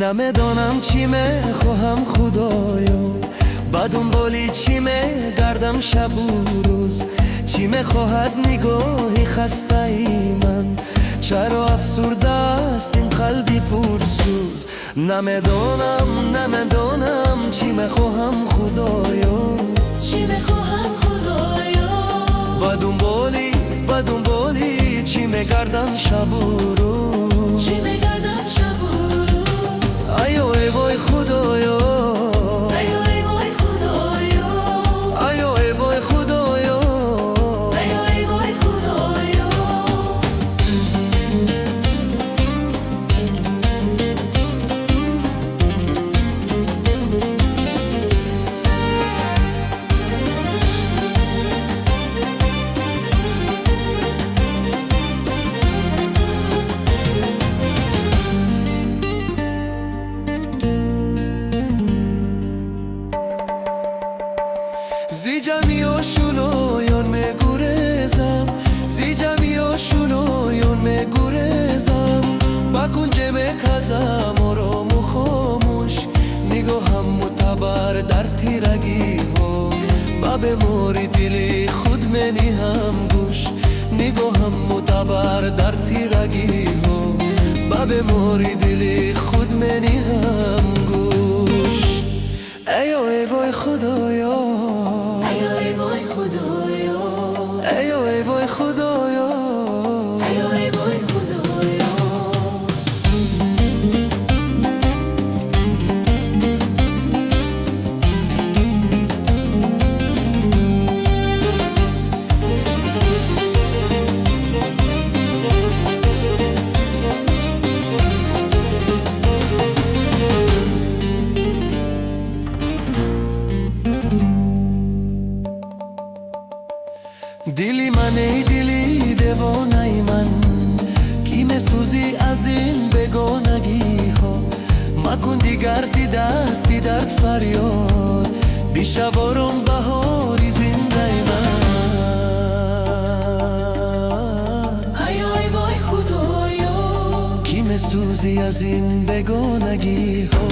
نمیدانم چی میخواهم خدایا، با دنبالی چی میگردم شب و روز. چی میخواهد نگاهی خسته ای من، چرا افسرده است این قلبی پرسوز. نمیدانم چی میخواهم خدایا، چی میخواهم خدایا، با دنبالی چی میگردم شب و روز. چی میگردم شب و روز. آیو ای وای خدایا، آیو ای وای خدایا، آیو ای وای خدایا. آیو ای وای خدایا. زی جمعی آشنایان میگریزم، زی جمعی آشنایان میگریزم. با کنج میکزم آرام و خاموش، نگاهم معتبر در تیرگی ها. با بیماری دلی خود منیم گوش، نگاهم معتبر در تیرگی ها. با بیماری دلی خود منیم گوش. ایو ای وای خدایا، آیو ای وای خدایا، ایو ای وای خدایا. آیو ای وای خدایا. دلی من ای دلی دیوانه من، کی میسوزی از این بگانگی ها. مکن دیگر زی دستی درد فریاد، بیشوارم بهاری زنده من. آیو ای وای خدایا، کی میسوزی از این بگانگی ها.